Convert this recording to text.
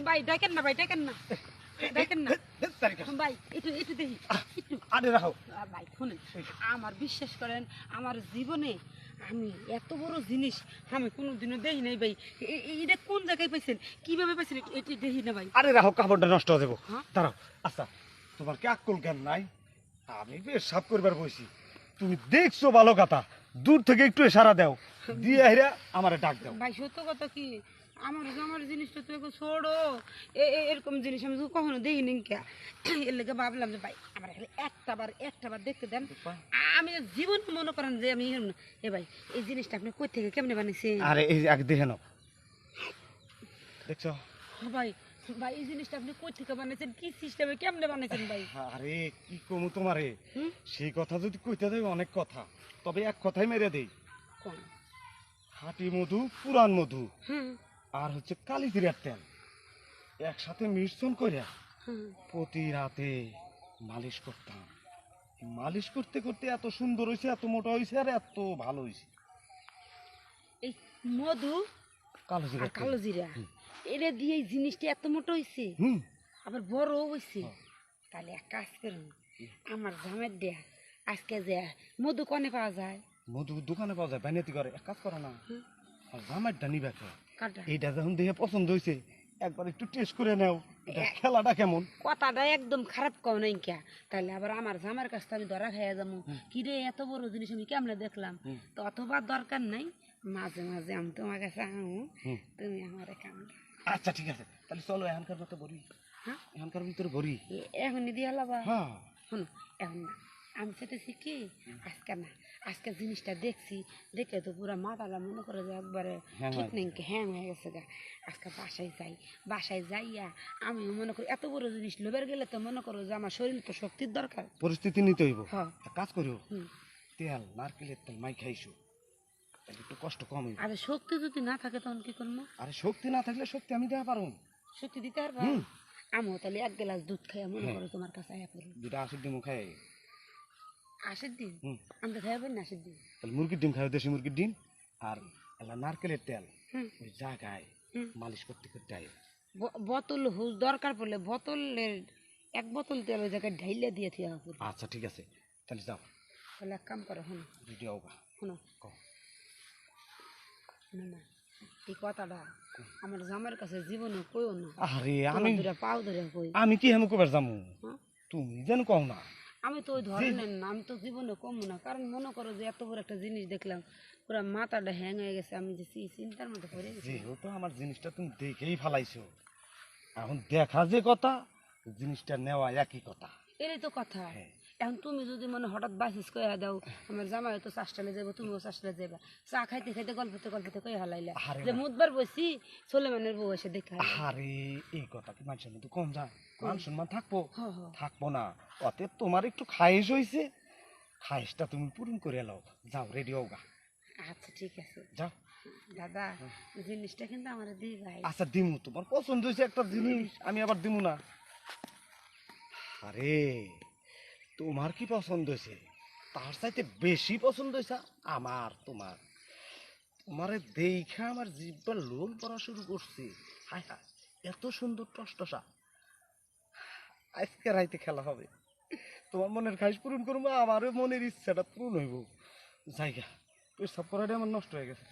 ভাই ডাকেন না, ভাই ডাকেন না, ডাকেন না ভাই, একটু একটু দেখি একটু। আরে রাখো ভাই শুনেন, আমার বিশ্বাস করেন, আমার জীবনে আমি এত বড় জিনিস আমি কোনোদিনও দেখি নাই ভাই। এটা কোন জায়গায় পাইছেন, কিভাবে পাইছেন, এটি দেখি না ভাই। আরে রাখো, কাপড়টা নষ্ট হয়ে যাবো। হ্যাঁ? দাঁড়াও। আচ্ছা, তোমার কি আক্কল জ্ঞান নাই? আমি বেশ সাফ করবার বসি, তুমি দেখছো ভালো কথা, দূর থেকে একটু ইশারা দাও, দিয়ে হেরা আমারে ডাক দাও। ভাই সত্য কথা কি, আমার জিনিসটা তো একটু ছোড়ো, এরকম জিনিস আমি তো কখনো দেখিনি কে। এর লেগে ভাবলাম যে ভাই আমার একটা বার দেখতে দেন। আমি জীবন মনে করেন যে আমি এ ভাই এই জিনিসটা আপনি কই থেকে কেমনে বানিয়েছেন? আরে এই এক দেখে নাও, দেখছো? ভাই ভাই এই জিনিসটা আপনি কই থেকে বানিয়েছেন, কি সিস্টেমে কেমনে বানিয়েছেন ভাই? আরে কি কমু তোমারে, হুম? সেই কথা যদি কইতে দেয় অনেক কথা, তবে এক কথাই মেরে দেই। কোন? খাঁটি মধু, পুরান মধু, হুম আর হচ্ছে কালিজিরার তেল একসাথে মিশ্রণ করে হুম। প্রতি রাতে মালিশ করতাম। মালিশ করতে করতে এত সুন্দর হয়েছে, এত মোটা হয়েছে, আর এত ভালো হয়েছে। এই মধু কালো আর জিরা কালো জিরা এটা দিয়ে এই জিনিসটা এত মোটা হয়েছে, হুম। আবার বড়ও হয়েছে। হ্যাঁ। তাহলে এক কাজ করুন, আমার জামের দেয়া আজকে যে মধু কনে পাওয়া যায়? মধু দোকানে পাওয়া যায়, বানিয়ে করে এক কাজ করে না, হুম। আর জামাইটা নিবে কে? কাটা এইটা যখন দেখে পছন্দ হয়েছে, একবার একটু টেস্ট করে নাও, এটা খেলাটা কেমন। কথাটা একদম খারাপ কও নাই কে? তাহলে আবার আমার জামার কাছ থেকে আমি ধরা খাইয়া যাবো, কি রে এত বড় জিনিস আমি কেমনে দেখলাম। তো অথবা দরকার নাই, মাঝে মাঝে আমি তোমার কাছে আহু, তুমি আমার কামড়া। আচ্ছা ঠিক আছে, তাহলে চলো এখানকার মতো বড়ি, হ্যাঁ এখানকার ভিতরে বড়ি। এখনই দিয়ে হলাবা? হ্যাঁ। শোনো, এখন না, আমি চেতেছি কি আজকে না, আজকে জিনিসটা দেখছি, দেখে তো পুরো মাথাটা মনে করে যে একবারে হ্যাং ঠিক হয়ে নেই, হ্যাং হয়ে গেছে গা। আজকে বাসায় যাই, বাসায় যাইয়া আমি মনে করি এত বড় জিনিস লোবের গেলে তো মনে করো যে আমার শরীর তো শক্তির দরকার। পরিস্থিতি নিতে হইব। হ্যাঁ। এক কাজ করিও, হুম। তেল নারকেলের তেল মাই খাইছো, তাহলে একটু কষ্ট কম হইব। আর শক্তি যদি না থাকে তখন কি করবো? আরে শক্তি না থাকলে শক্তি আমি দেওয়া পারো। শক্তি দিতে পারবা? হুম। আমিও তাহলে এক গ্লাস দুধ খাইয়া মনে হ্যাঁ। করো তোমার কাছে আয়া পড়বো। দুটা আশির ডিম খাই। আশির দিন হুম। আমি তো খাইয়া পারি না আশির দিন। তাহলে মুরগির ডিম খাই, দেশি মুরগির ডিম, আর এলা নারকেলের তেল হুম। ওই জায়গায় হুম। মালিশ করতে করতে আয়। বোতল হুজ দরকার পড়লে বোতলের এক বোতল তেল ওই জায়গায় ঢাইলে দিয়ে থিয়া হবে। আচ্ছা ঠিক আছে, তাহলে যাও, তাহলে এক কাম করো, শোনো রেডি হওগা। শোনো কও। শোনো না, এই কথাটা আমার জামার কাছে জীবনে কইও না। আরে আমি আমি দুটা পাও ধরে কই। আমি কি হেমু কবার যামু, হ্যাঁ? তুমি যেন কও না। আমি তো ওই ধরনের না, আমি তো জীবনে কমবো না, কারণ মনে করো যে এত বড় একটা জিনিস দেখলাম, পুরো মাথাটা হ্যাং হয়ে গেছে, আমি যে চিন্তার মধ্যে পড়ে গেছি। যেহেতু আমার জিনিসটা তুমি দেখেই ফালাইছো, এখন দেখা যে কথা, জিনিসটা নেওয়া একই কথা। এটাই তো কথা। হ্যাঁ। এখন তুমি যদি মনে হঠাৎ বাইসিস কইয়া দাও, আমার জামাই তো চাষটালে যাবো, তুমিও চাষটালে যাবা, চা খাইতে খাইতে গল্পতে গল্পতে কই হালাইলা আরে যে না। মুদবার বসি সোলেমানের বউ এসে দেখা। আরে এই কথা কি মানুষের মধ্যে কম যায়? মান সম্মান থাকবো? হ হ। থাকবো না। অতএব তোমার একটু খায়েশ হয়েছে, খায়েশটা তুমি পূরণ করে নাও। যাও, রেডি হওগা। আচ্ছা ঠিক আছে যাও। দাদা, জিনিসটা কিন্তু আমার দিই ভাই। আচ্ছা দিমু, তোমার পছন্দ হয়েছে একটা জিনিস, আমি আবার দিমু না? আরে তোমার কি পছন্দ হয়েছে, তার চাইতে বেশি পছন্দ হয়েছে আমার তোমার। তোমারে দেখা আমার জিভটা লোল পড়া শুরু করছে। হায় হায়, এত সুন্দর টসটসা। আজকে রাইতে খেলা হবে, তোমার মনের খাইশ পূরণ করবো, আমারও মনের ইচ্ছাটা পূরণ হইব। জায়গা পেশাব করাটা আমার নষ্ট হয়ে গেছে।